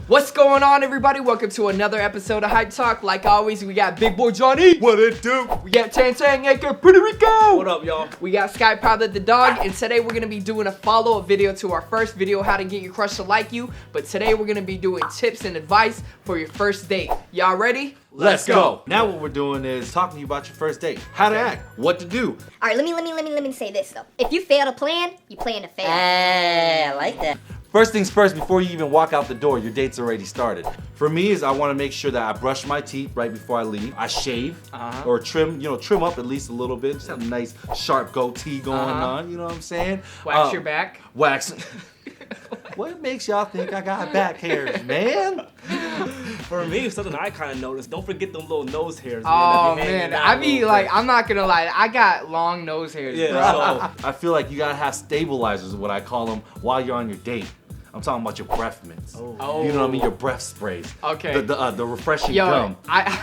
What's going on, everybody? Welcome to another episode of Hypetalk. Like always, we got Big Boy Johnny. What it do? We got TANG, aka Puerto Rico. What up, y'all? We got Sky Pilot the dog, and today we're gonna be doing a follow-up video to our first video, how to get your crush to like you. But today we're gonna be doing tips and advice for your first date. Y'all ready? Let's go. Now what we're doing is talking to you about your first date. How to act, what to do. All right, let me say this though. If you fail to plan, you plan to fail. I like that. First things first, before you even walk out the door, your date's already started. For me, is I want to make sure that I brush my teeth right before I leave. I shave or trim, trim up at least a little bit. Just have a nice sharp goatee going on. You know what I'm saying? Wax your back. Wax. What makes y'all think I got back hairs, man? For me, something I kind of noticed, don't forget them little nose hairs. Oh man, I be like, I'm not gonna lie, I got long nose hairs. Yeah, bro. I feel like you gotta have stabilizers, is what I call them, while you're on your date. I'm talking about your breath mints. Oh. You know what I mean? Your breath sprays. Okay. The refreshing Yo, gum.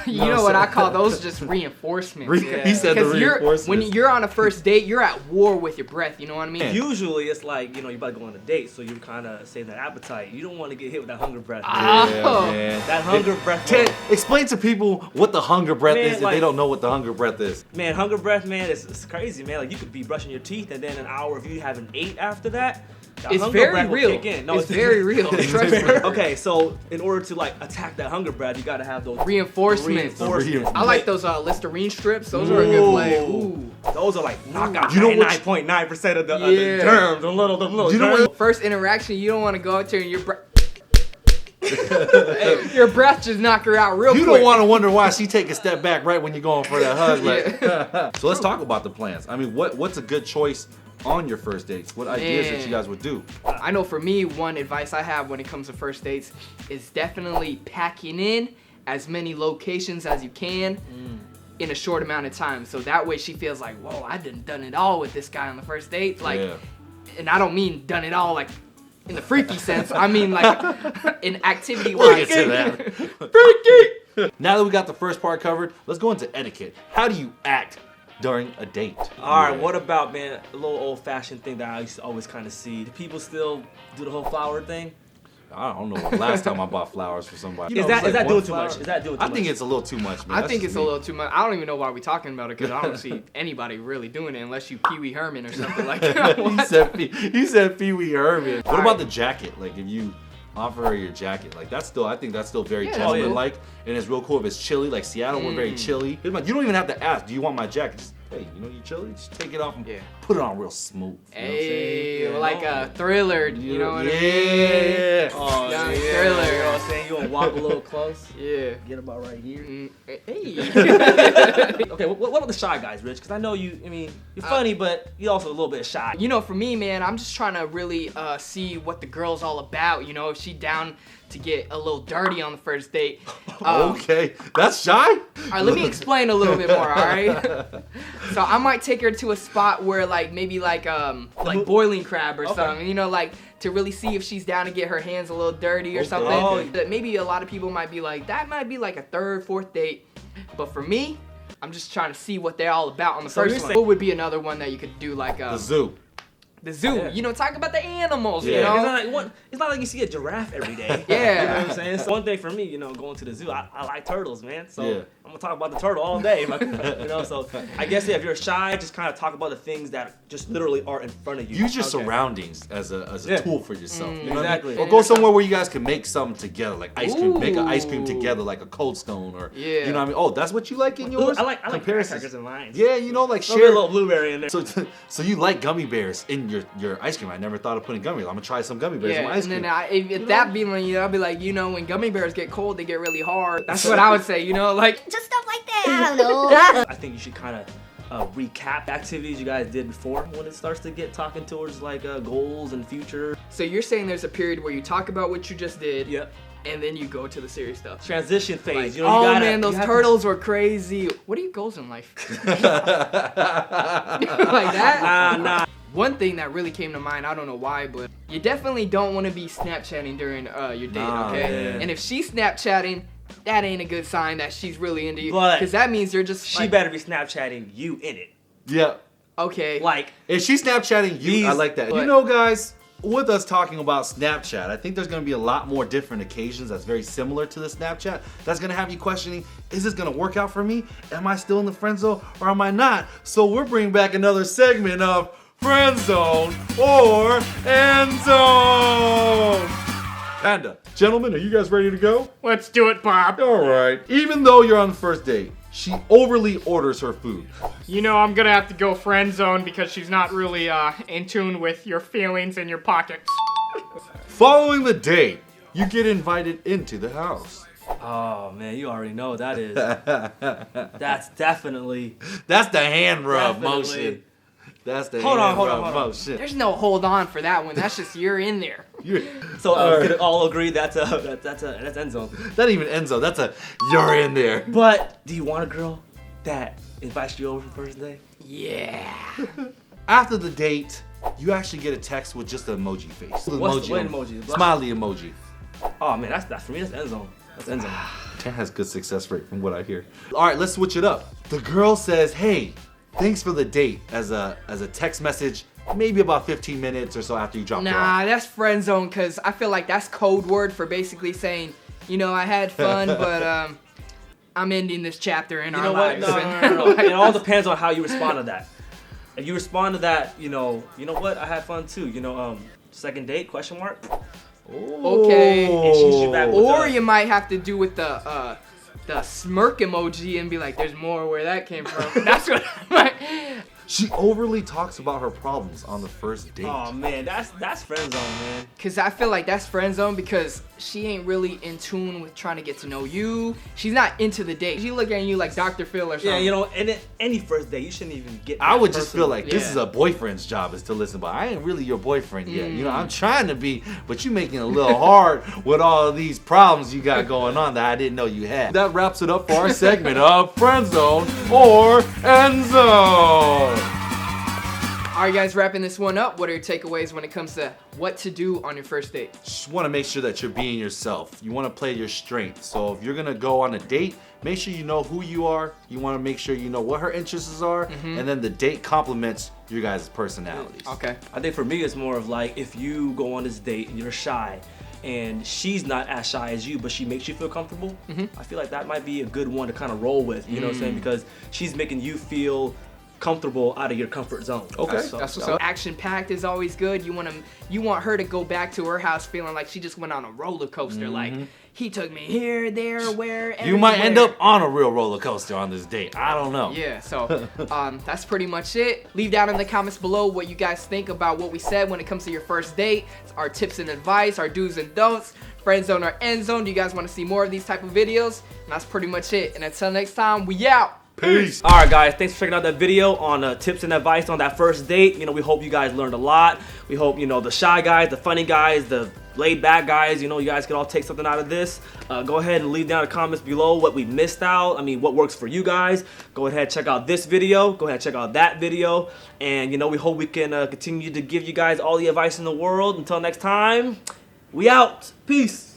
you know what I call those? Just reinforcements. He said the reinforcements. When you're on a first date, you're at war with your breath. You know what I mean? Usually it's like, you're about to go on a date, so you're kind of saving that appetite. You don't want to get hit with that hunger breath. Yeah, man. That hunger breath. Ted, explain to people what the hunger breath Man, is if like- they don't know what the hunger breath is. Man, hunger breath, man, it's crazy, man. Like, you could be brushing your teeth, and then an hour if you haven't ate after that, that It's hunger very breath will real. kick in. No, It's very real. Trust me. Okay, so in order to like attack that hunger breath, you gotta have those Reinforcements. I like those Listerine strips. Those are a good play. Ooh. Those are like knockout. You know what- 99.9% of the Yeah. germs, the little You know germs. what- First interaction, you don't want to go out there and your breath just knock her out real quick. You don't want to wonder why she take a step back right when you're going for that hug. Like. So let's talk about the plans. I mean, what's a good choice on your first dates? What ideas that you guys would do? I know for me, one advice I have when it comes to first dates is definitely packing in as many locations as you can in a short amount of time. So that way she feels like, whoa, I done it all with this guy on the first date. Like, Yeah. and I don't mean done it all like in the freaky sense. I mean like in activity We'll wise. get to that. Freaky! Now that we got the first part covered, let's go into etiquette. How do you act during a date? All right, what about, man, a little old-fashioned thing that I used to always kind of see? Do people still do the whole flower thing? I don't know the last time I bought flowers for somebody. Is that It's like doing one too flower. much? Is that doing too I much? think it's a little too much, man. I That's think just it's a me. little too much. I don't even know why we're talking about it because I don't see anybody really doing it unless you Pee Wee Herman or something like that. He said Pee Wee Herman. What All about right. the jacket? Like if you offer her your jacket, like I think that's still very Yeah, gentleman-like, and it's real cool if it's chilly. Like Seattle, we're very chilly. You don't even have to ask, do you want my jacket? Just, hey, you chilly? Just take it off and put it on real smooth. You know what I'm saying? Hey, like a Thriller, you know what I mean? Yeah. Oh, Young yeah. Thriller. You know what I'm saying? You want to walk a little close? Yeah. Get about right here. Hey. Okay, what about the shy guys, Rich? Because I know you're funny, but you're also a little bit shy. You know, for me, man, I'm just trying to really see what the girl's all about. You know, if she down to get a little dirty on the first date. Okay, that's shy? All right, let me explain a little bit more, all right? So I might take her to a spot where maybe like boiling crab or something, you know, like to really see if she's down to get her hands a little dirty or something. Oh. That maybe a lot of people might be like, that might be like a third, fourth date. But for me, I'm just trying to see what they're all about on the So first you're one. saying- What would be another one that you could do like The zoo. the zoo? Yeah. You know, talk about the animals, Yeah. you know? It's not like you see a giraffe every day. Yeah. You know what I'm saying? So one thing for me, going to the zoo, I like turtles, man. So Yeah. I'm gonna talk about the turtle all day. So I guess if you're shy, just kind of talk about the things that just literally are in front of you. Use your Okay. surroundings as a Yeah. tool for yourself. You know what I Exactly. mean? Or go somewhere where you guys can make something together, like ice cream. Make an ice cream Ooh. together, like a Cold Stone, or Yeah. you know what I mean? Oh, that's what you like in Ooh, yours? I like Comparisons. crackers and lines. Yeah, like Throw me a share. little blueberry in there. So you like gummy bears in your ice cream? I never thought of putting gummy bears. I'm gonna try some gummy bears in Yeah, my ice and cream. then if that be when I'll be like, when gummy bears get cold, they get really hard. That's what I would say, like. Just stuff like that. I don't know. I think you should kind of recap activities you guys did before when it starts to get talking towards like goals and future. So you're saying there's a period where you talk about what you just did, Yep. and then you go to the serious stuff. Transition phase. Like, You oh gotta, man, those you have to- turtles were crazy. What are your goals in life? Like that? Nah. One thing that really came to mind, I don't know why, but you definitely don't want to be Snapchatting during your date, okay? man. And if she's Snapchatting, that ain't a good sign that she's really into you. But Because that means you're just She better be Snapchatting you in it. Yeah. okay. Like, If she's Snapchatting you, I These- like that. but- You know, guys, with us talking about Snapchat, I think there's going to be a lot more different occasions that's very similar to the Snapchat. That's going to have you questioning, is this going to work out for me? Am I still in the friend zone or am I not? So we're bringing back another segment of Friendzone or End Zone. Panda, gentlemen, are you guys ready to go? Let's do it, Bob. All right. Even though you're on the first date, she overly orders her food. You know, I'm gonna have to go friend zone because she's not really in tune with your feelings and your pockets. Following the date, you get invited into the house. Oh man, you already know what that is. That's definitely. That's the hand rub Definitely. motion. That's the Hold hand on. rub motion. There's no hold on for that one. That's just you're in there. So we could all agree that's end zone. Not even end zone. That's a you're in there. But do you want a girl that invites you over for first date? Yeah. After the date, you actually get a text with just an emoji face. What's the emoji? Smiley emoji. Oh man, that's for me. That's end zone. That's end zone. That has good success rate from what I hear. All right, let's switch it up. The girl says, "Hey, thanks for the date," as a text message, maybe about 15 minutes or so after you drop her off. Nah, that's friend zone because I feel like that's code word for basically saying, you know, I had fun, but I'm ending this chapter in You our know what? lives. No. It all depends on how you respond to that. If you respond to that, you know what? I had fun too. Second date? Question mark. Okay. And she hits you back with Or the- you might have to do with the smirk emoji and be like, there's more where that came from. That's what I might. She overly talks about her problems on the first date. Oh man, that's friend zone, man. Cause I feel like that's friend zone because she ain't really in tune with trying to get to know you. She's not into the date. She looking at you like Dr. Phil or something. Yeah, and any first date, you shouldn't even get. I that would just feel personal. like this Yeah. is a boyfriend's job is to listen, but I ain't really your boyfriend yet. You know, I'm trying to be, but you making it a little hard with all of these problems you got going on that I didn't know you had. That wraps it up for our segment of Friendzone or End Zone. All right, guys, wrapping this one up. What are your takeaways when it comes to what to do on your first date? Just want to make sure that you're being yourself. You want to play your strengths. So if you're gonna go on a date, make sure you know who you are. You want to make sure you know what her interests are, and then the date complements your guys' personalities. Okay. I think for me, it's more of like if you go on this date and you're shy, and she's not as shy as you, but she makes you feel comfortable. I feel like that might be a good one to kind of roll with. You know what I'm saying? Because she's making you feel comfortable out of your comfort zone. Okay. That's what's up. Action packed is always good. You want her to go back to her house feeling like she just went on a roller coaster. Like he took me here, there, where. You might end everywhere. up on a real roller coaster on this date. I don't know. Yeah, so that's pretty much it. Leave down in the comments below what you guys think about what we said when it comes to your first date, our tips and advice, our do's and don'ts, friend zone or end zone. Do you guys want to see more of these type of videos? And that's pretty much it. And until next time, we out. Peace. All right, guys, thanks for checking out that video on tips and advice on that first date. We hope you guys learned a lot. We hope, the shy guys, the funny guys, the laid back guys, you guys can all take something out of this. Go ahead and leave down the comments below what we missed out. What works for you guys. Go ahead, check out this video. Go ahead, check out that video. And, we hope we can continue to give you guys all the advice in the world. Until next time, we out. Peace.